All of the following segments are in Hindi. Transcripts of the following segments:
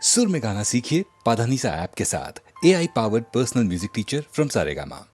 सुर में गाना सीखिए पाधानीसा ऐप के साथ। AI powered personal music teacher from Saregama.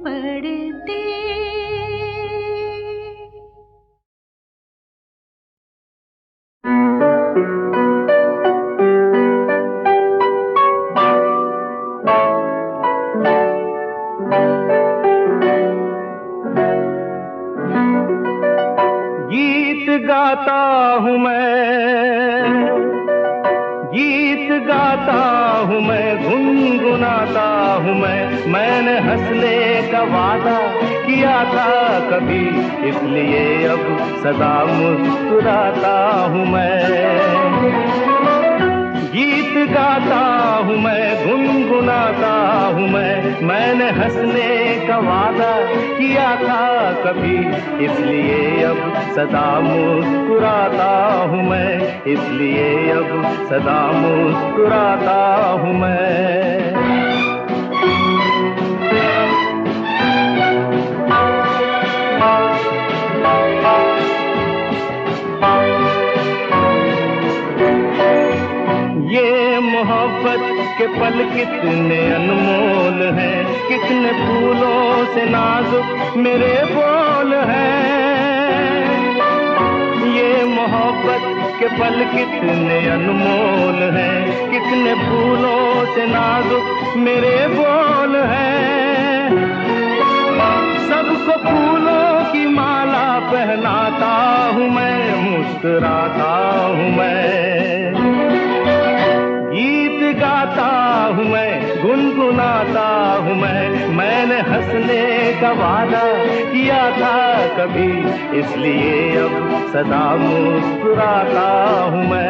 पड़ते। गीत गाता हूँ मैं, गीत गाता हूँ मैं, गुनगुनाता हूँ मैंने हंसने का वादा किया था कभी, इसलिए अब सदा मुस्कुराता हूँ मैं। गीत गाता हूँ मैं, गुनगुनाता हूँ मैंने हंसने का वादा किया था कभी, इसलिए अब सदा मुस्कुराता हूँ मैं, इसलिए अब सदा मुस्कुराता हूँ मैं। मोहब्बत के पल कितने अनमोल हैं, कितने फूलों से नाजुक मेरे बोल हैं। ये मोहब्बत के पल कितने अनमोल हैं, कितने फूलों से नाजुक मेरे बोल हैं। सबको फूलों की माला पहनाता हूँ मैं, मुस्कुराता हूँ मैं। गीत गाता हूँ मैं, गुनगुनाता हूँ मैंने हंसने का वादा किया था कभी, इसलिए अब सदा मुस्कुराता हूँ मैं।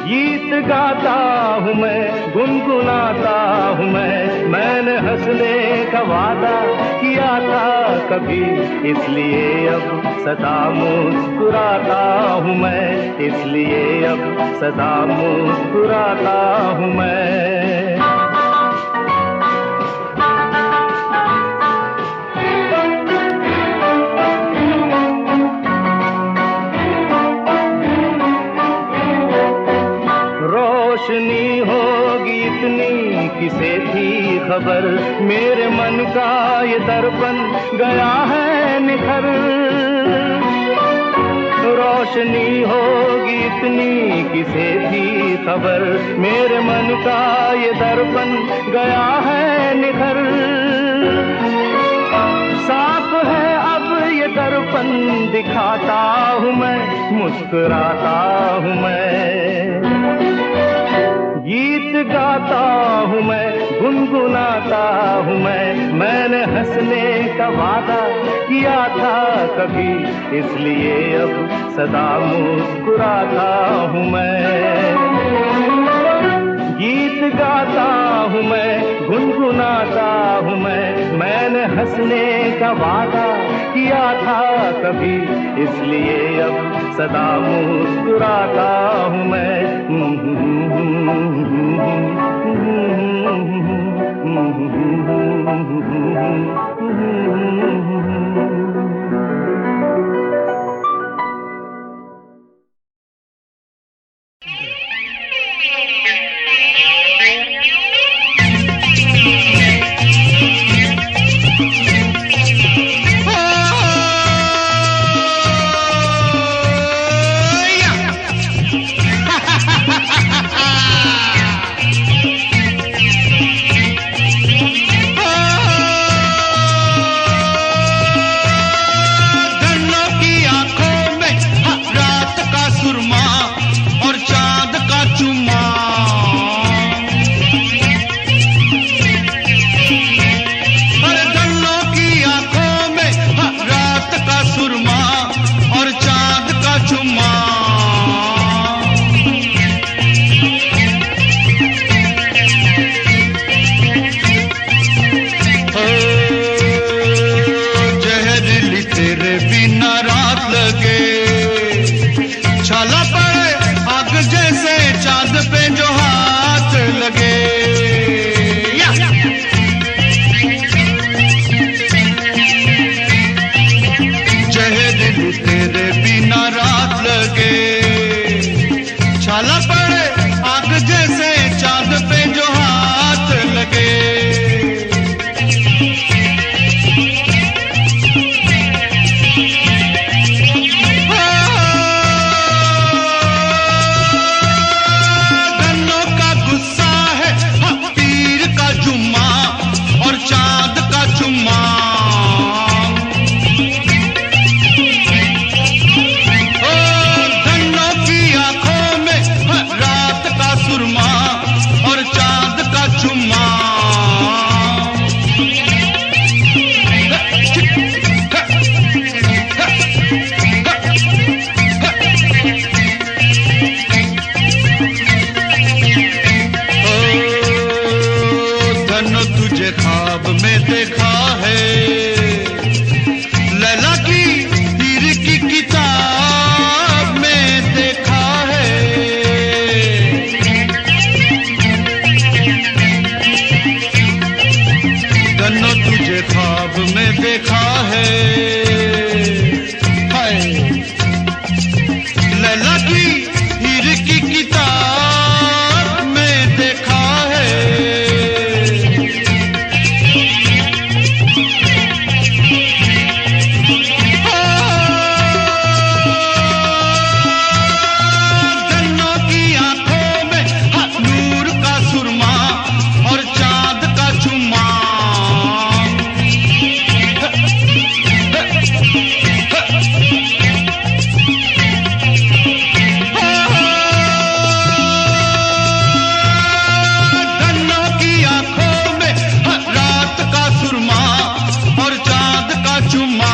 गीत गाता हूँ मैं, गुनगुनाता हूँ मैंने हंसने का वादा किया था कभी, इसलिए अब सदा मुस्कुराता हूँ मैं, इसलिए अब सदा मुस्कुराता हूँ मैं। रोशनी होगी इतनी किसे थी खबर, मेरे मन का ये दर्पण गया है निखर। रोशनी होगी इतनी किसे थी खबर, मेरे मन का ये दर्पण गया है निखर। साफ है अब ये दर्पण दिखाता हूँ मैं, मुस्कुराता हूँ मैं। गीत गाता हूँ मैं, गुनगुनाता हूँ मैंने हंसने का वादा किया था कभी, इसलिए अब सदा मुस्कुराता हूँ मैं। गीत गाता हूँ मैं, गुनगुनाता हूँ मैंने हंसने का वादा किया था कभी, इसलिए अब सदा मुस्कुराता हूँ मैं। ख्वाब में देखा है, लैला की हीर की किताब में देखा है। गन्नो तुझे ख्वाब में देखा है, हाय लैला की हीर की किताब में देखा है। गन्नों की आंखों में नूर का सुरमा और चांद का चुम्मा। गन्नों की आंखों में रात का सुरमा और चांद का चुम्मा।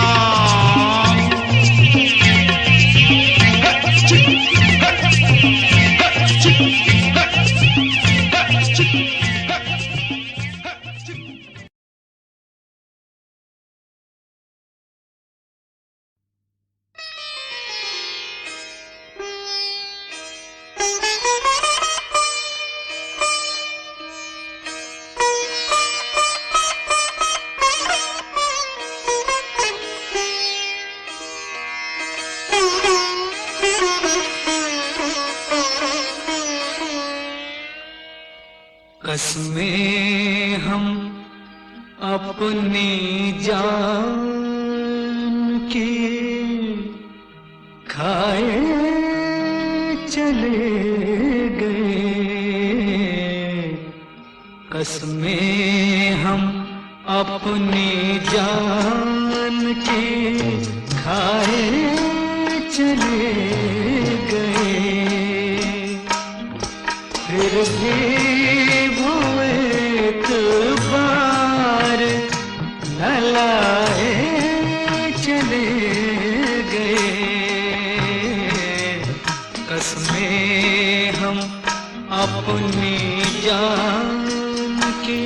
कसमें हम अपनी जान की खाए चले गए। कसमें हम अपनी जान की खाए चले गए। फिर भी वो एतबार न लाए चले गए। कसमें हम अपनी जान की।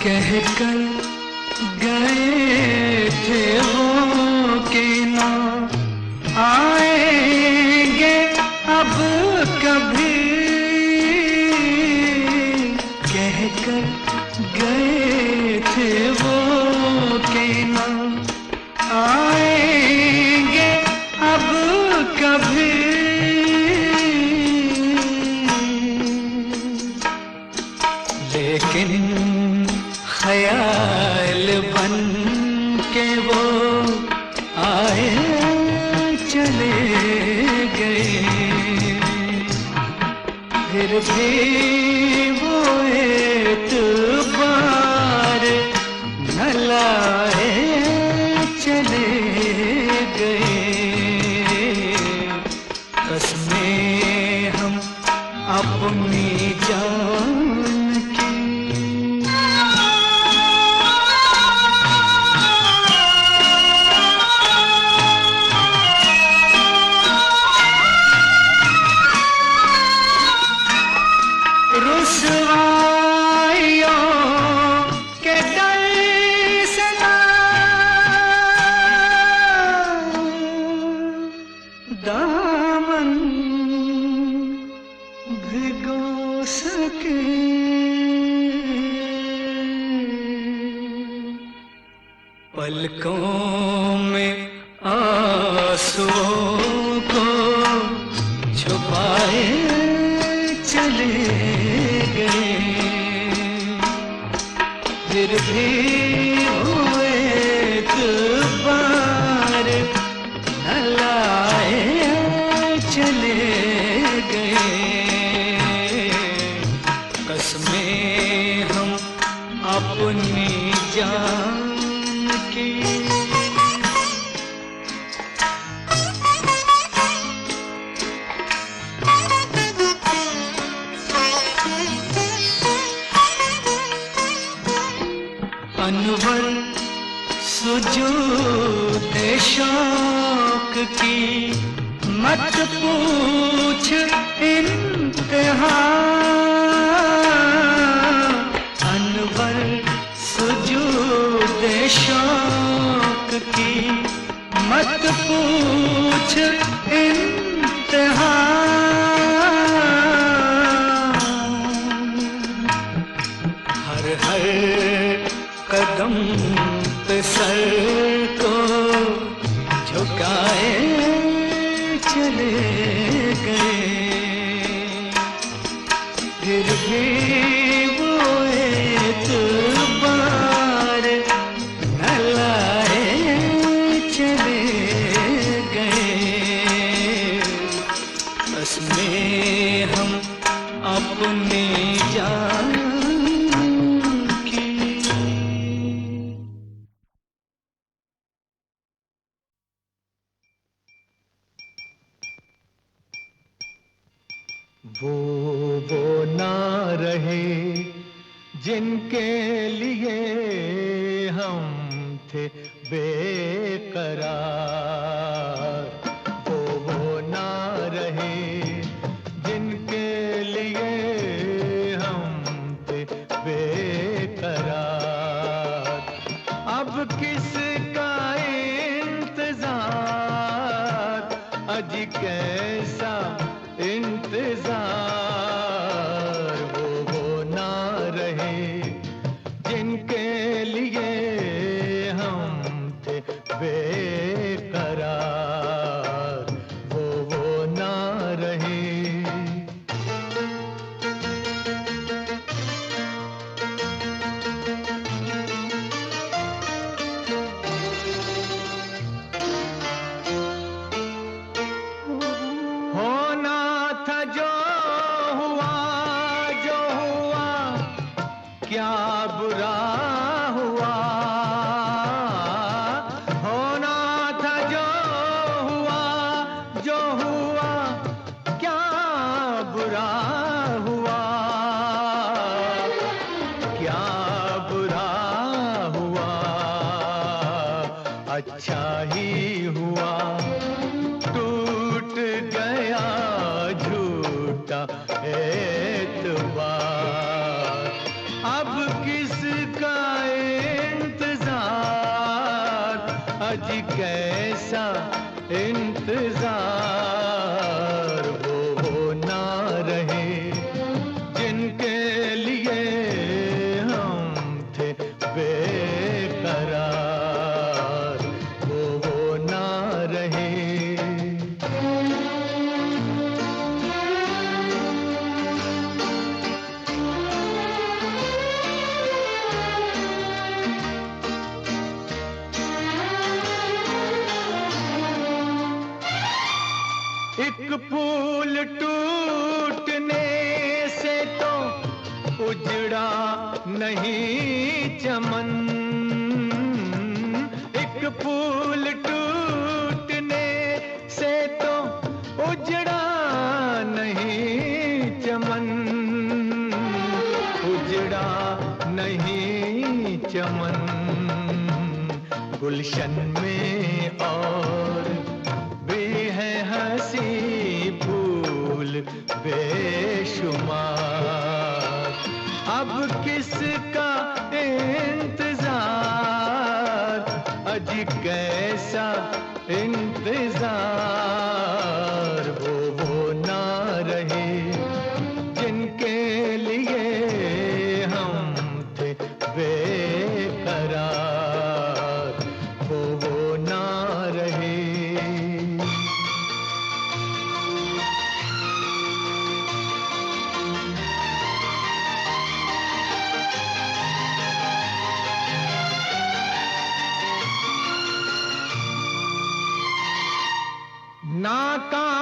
कहकर गए थे वो कि ना आएंगे अब कभी। कहकर गए थे वो कि ना आएंगे अब कभी। लेकिन ख्याल बन के वो आए चले गए। फिर भी वो एतबार न लाए चले गए। कसमें हम अपनी जान की। रुसवाइयों के डर से ना दामन भिगो सके। पलकों में आंसुओं को छुपाए चले गए। फिर भी हुए एतबार न लाए चले गए। कसमें हम अपनी जान की। अनवर सुझ सुजूद शौक की मत पूछ इंतहा। अनवर सुजूद शौक की मत पूछ इंतहा। हर हर कदम पे सर को झुकाए चले गए, फिर भी वो एतबार न लाए चले गए। बस में हम अपनी जान की। वो ना रहे जिनके लिए हम थे बेकरार। वो ना रहे जिनके लिए हम थे बेकरार। अब किसका इंतजार, अजी कैसा इंतजार। वो ना रहे जिनके लिए हम थे बेकरार। वो ना रहे। होना था जो हुआ, जो हुआ क्या बुरा हुआ। होना था जो हुआ, जो हुआ क्या बुरा हुआ। क्या बुरा हुआ, अच्छा ही हुआ। टूट गया झूठा एतबार। अब किसका इंतजार, अजी कैसा इंतजार। वो ना रहे जिनके लिए हम थे बेकरार। वो ना रहे। एक फूल टूटने से तो उजड़ा नहीं चमन। एक फूल टूटने से तो उजड़ा नहीं चमन। उजड़ा नहीं चमन। गुलशन में और भी है हंसी फूल बेशुमार। अब किसका इंतजार, अजी कैसा इंतजार। वो ना रहे जिनके लिए हम थे बेकरार। वो ना रहे।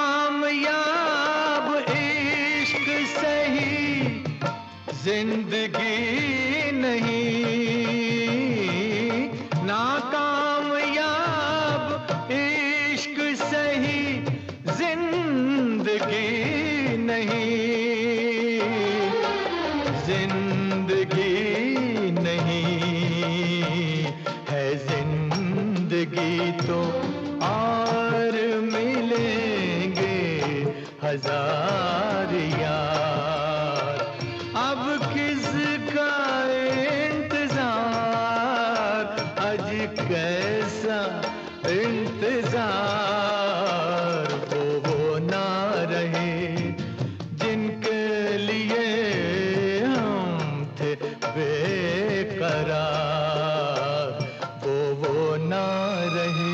नाकामयाब इश्क सही जिंदगी नहीं। नाकामयाब इश्क सही जिंदगी नहीं। जिंदगी नहीं है जिंदगी जिंदगी तो और मिलेंगे हजार यार। अब किसका इंतजार, आज कैसा इंतजार, वो ना रहे जिनके लिए हम थे बेकरार, वो ना रहे।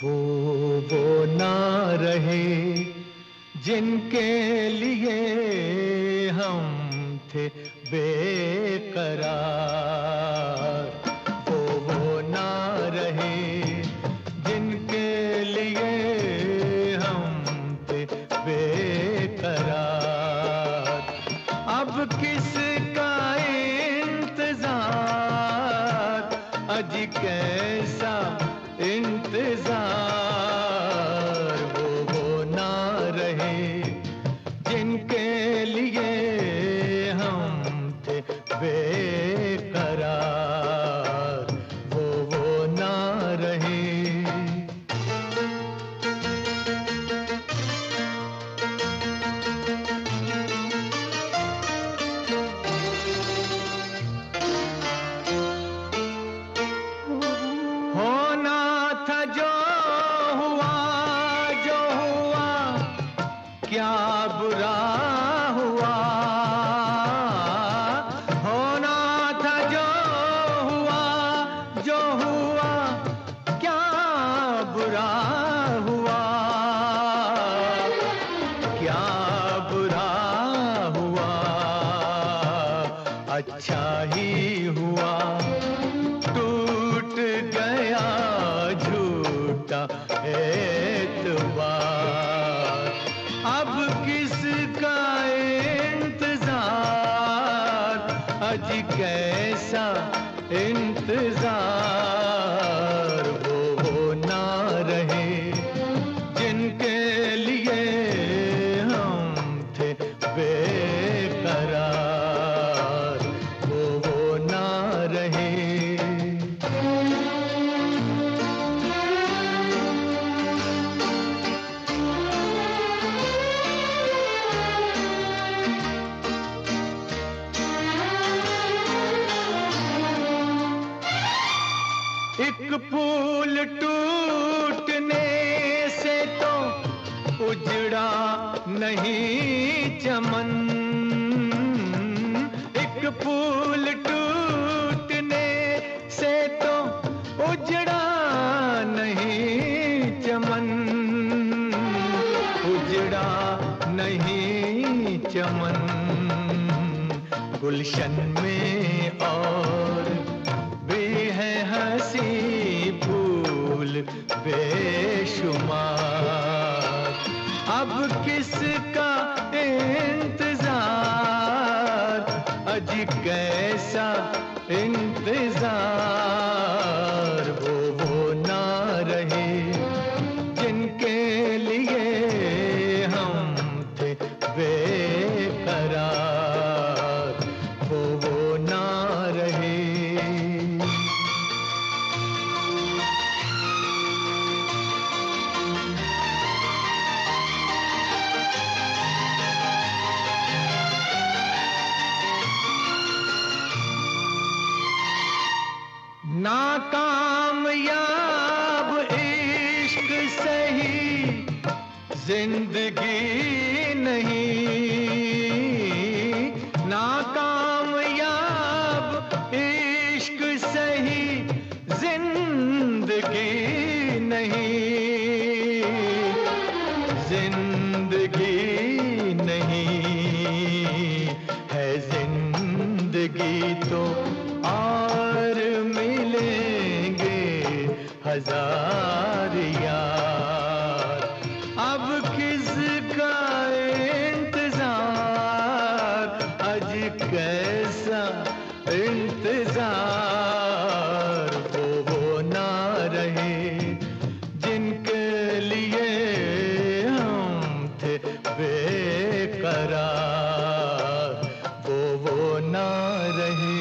वो ना रहे जिनके लिए हम थे बेकरार, वो ना रहे जिनके लिए हम थे बेकरार। अब किसका इंतजार, आज कैसा इंतजार, वो ना रहे जिनके लिए हम थे बेकरार, वो ना रहे। क्या बुरा हुआ, होना था जो हुआ, क्या बुरा हुआ, क्या बुरा हुआ, अच्छा ही हुआ, टूट गया झूठा एतबार। अब किसका इंतजार, आज कैसा इंतजार, वो ना रहे जिनके लिए हम थे बेकरार, वो ना रहे। एक फूल टूटने से तो उजड़ा नहीं चमन, एक फूल टूटने से तो उजड़ा नहीं चमन, उजड़ा नहीं चमन। गुलशन में और भी है हंसी फूल बेशुमार, अब किसका इंतजार, अजी कैसा इंतजार। नाकामयाब इश्क सही जिंदगी नहीं, नाकामयाब इश्क सही जिंदगी नहीं, जिंदगी नहीं है जिंदगी तो और मिलेंगे हजार यार। अब किसका इंतजार, आज कैसा इंतजार, वो ना रहे जिनके लिए हम थे बेकरार, वो ना रहे।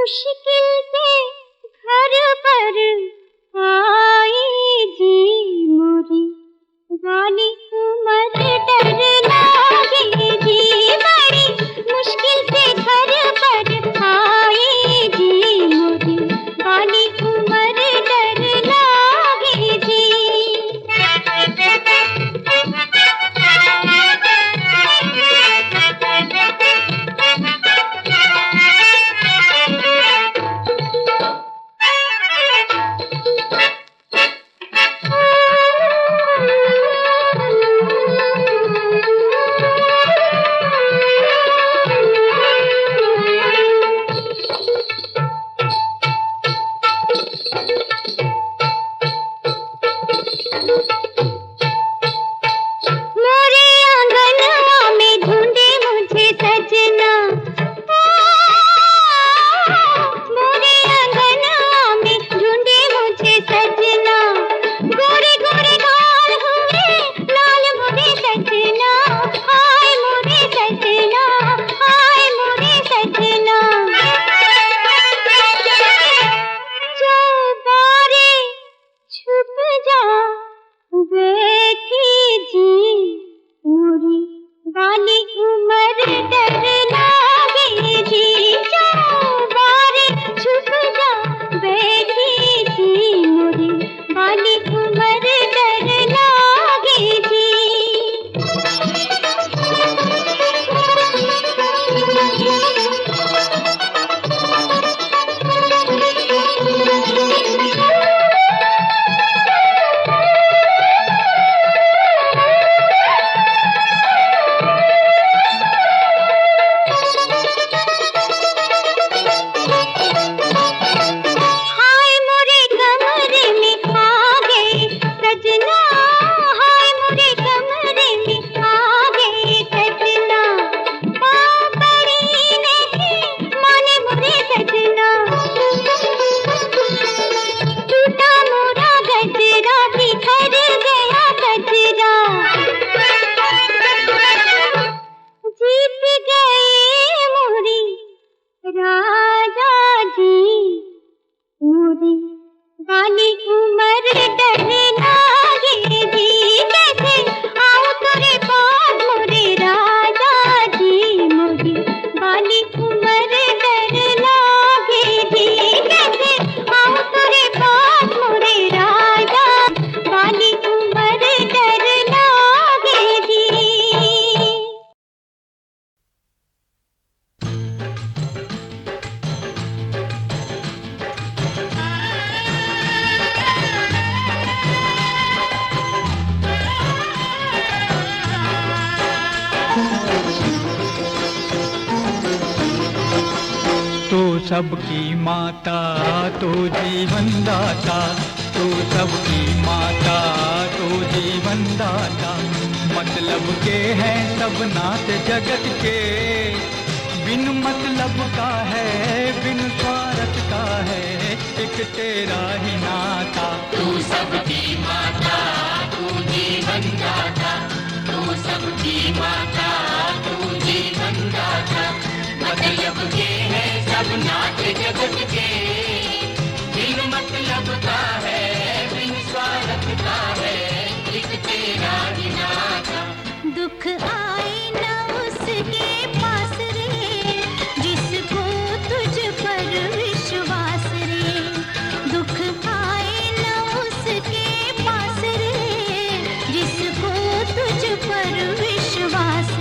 मुश्किल से घर पर आए जी मोरी वाली उमर डर लागे जी बड़ी मुश्किल से घर पर आए जी मोरी वाली उमर डर लागे जी सबकी माता तो जीवन दाता, तू सबकी माता तो जीवन दाता। मतलब के हैं सब नाथ जगत के, बिन मतलब का है बिन स्वार्थ का है एक तेरा ही नाता। तू सबकी माता तू जीवन दाता, तू सबकी माता तू जीवन दाता। मतलब के है सब नाथ जगत के, बिन मतलब का है बिन स्वार्थ का है एक तेरा ही नाता। दुख आए न उसके पास रे, जिसको तुझ पर विश्वास रे। दुख आए न उसके पास रे, जिसको तुझ पर विश्वास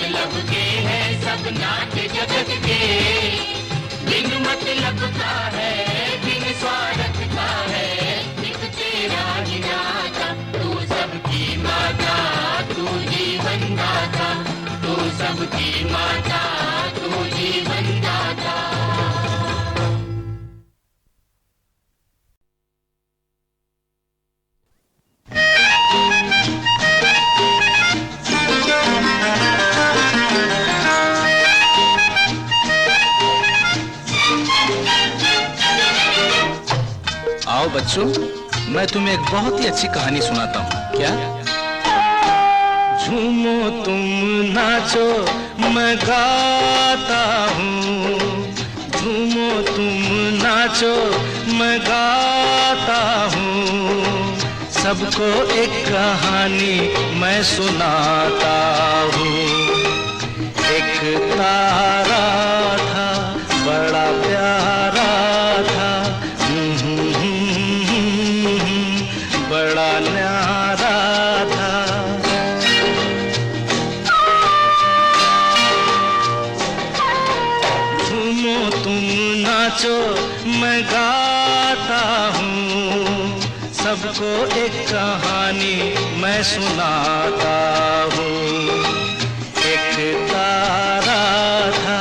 मतलब के हैं सब नाट्य जगत के, बिन मतलब का है, बिन स्वार्थ का है, एक तेरा ही नाता। तू सबकी माता, तू जीवन दाता, तू सबकी माता, तू जीवन दाता। आओ बच्चों, मैं तुम्हें एक बहुत ही अच्छी कहानी सुनाता हूँ। क्या? झूमो तुम नाचो मैं गाता हूँ, झूमो तुम नाचो मैं गाता हूँ, सबको एक कहानी मैं सुनाता हूँ। एक तारा था बड़ा प्यारा था, बड़ा न्यारा था। झूमो तुम नाचो मैं गाता हूँ, सबको एक कहानी मैं सुनाता हूँ। एक तारा था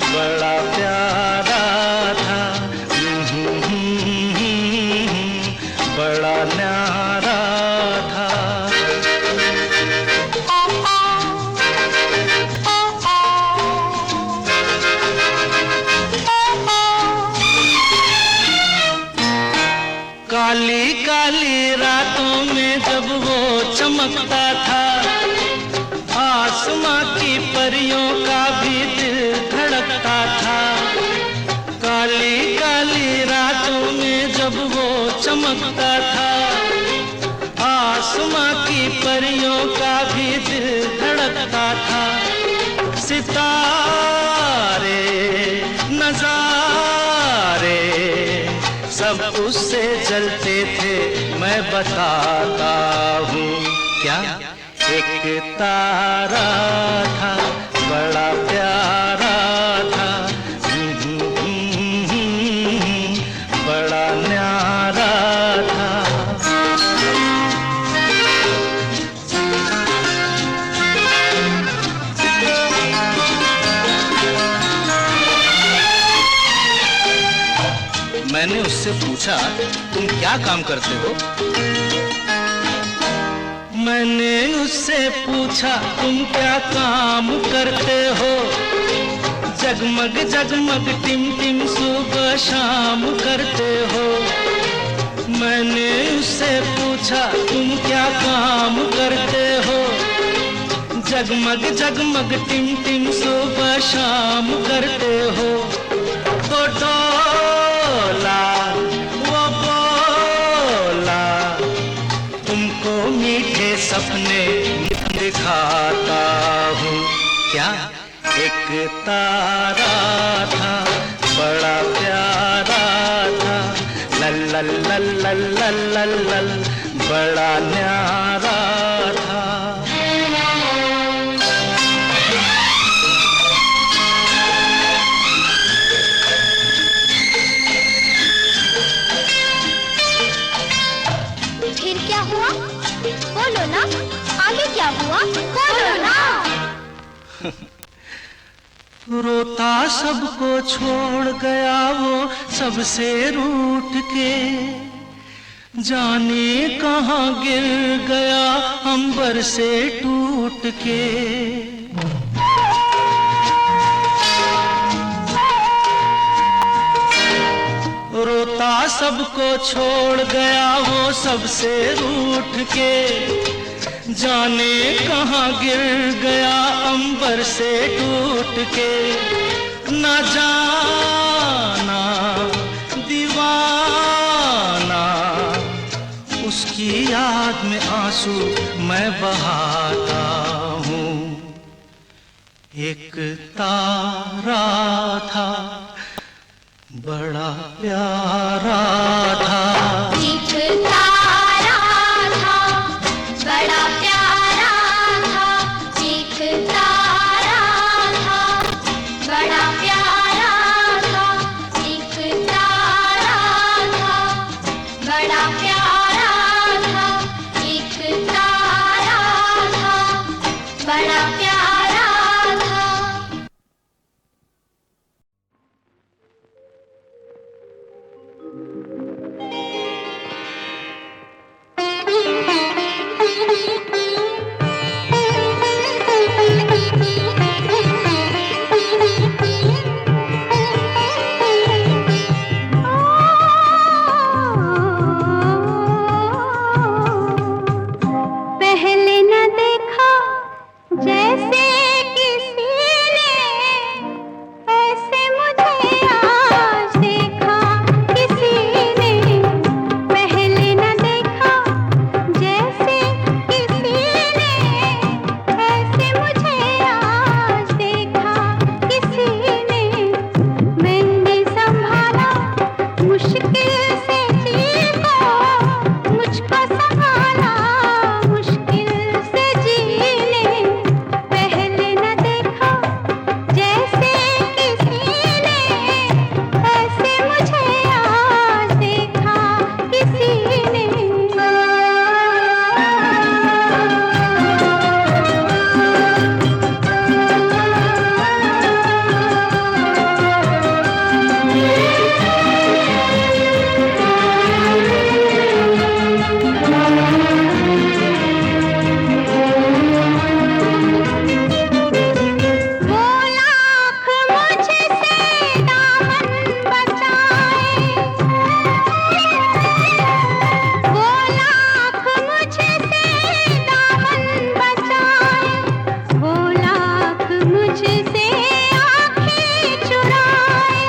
बड़ा प्यारा था, बड़ा न्यारा था। काली काली रातों में जब वो चमकता था, आसमां की परियों का भी दिल धड़कता था। काली काली रातों में जब वो चमकता था, आसमां की परियों का भी दिल धड़कता था। सितारे नजारे सब उससे जलते थे, मैं बताता हूँ। क्या? एक तारा था बड़ा प्यारा था, बड़ा न्यारा था। मैंने उससे पूछा, तुम क्या काम करते हो? मैंने उससे पूछा, तुम क्या काम करते हो? जगमग जगमग टिम टिम सुबह शाम करते हो। मैंने उससे पूछा, तुम क्या काम करते हो? जगमग जगमग टिम टिम सुबह शाम करते हो। तो डोला वो बोला, तुमको मीठे सपने दिखाता हूँ। क्या? एक तारा था बड़ा प्यारा था, लल लल लल लल लल लल लल, बड़ा न्यारा था। फिर क्या हुआ? बोलो ना, आगे क्या हुआ? बोलो ना। रोता सबको छोड़ गया वो सबसे रूठ के, जाने कहाँ गिर गया अंबर से टूट के। रोता सबको छोड़ गया वो सबसे रूठ के, जाने कहाँ गिर गया अंबर से टूट के। न जाना दीवाना, उसकी याद में आंसू मैं बहाता हूँ। एक तारा था बड़ा प्यारा था, एक तारा था बड़ा प्यारा था, एक तारा बड़ा प्यारा था, एक तारा था, बड़ा प्यारा था। पहले न देखा जैसे किसी ने, ऐसे मुझे आज देखा किसी ने। पहले न देखा जैसे किसी ने, ऐसे मुझे आज देखा किसी ने। मैंने संभाला मुश्किल से जी को, मुझको संभाला मुश्किल से जीने। पहले न देखा जैसे किसी ने, ऐसे मुझे आज देखा किसी ने। वो लाख मुझसे दामन बचाए, वो लाख मुझसे दामन बचाए, वो लाख मुझसे आँखें चुराए,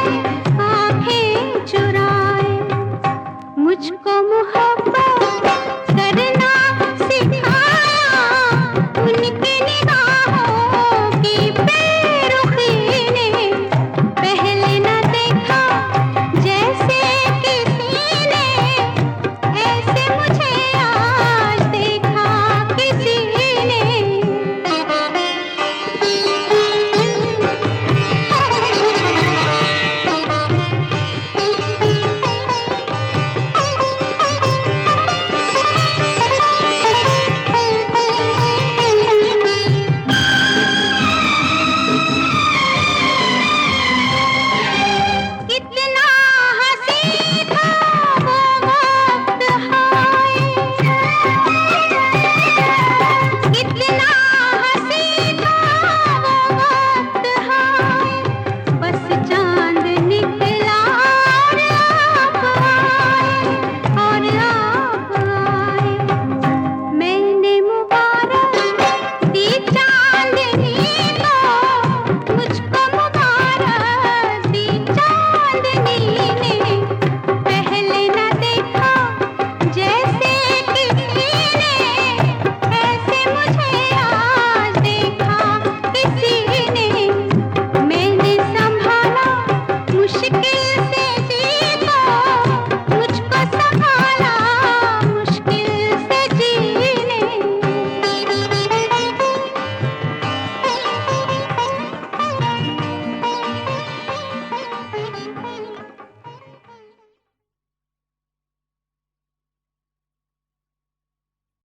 आँखें चुराए। मुझको मोहब्बत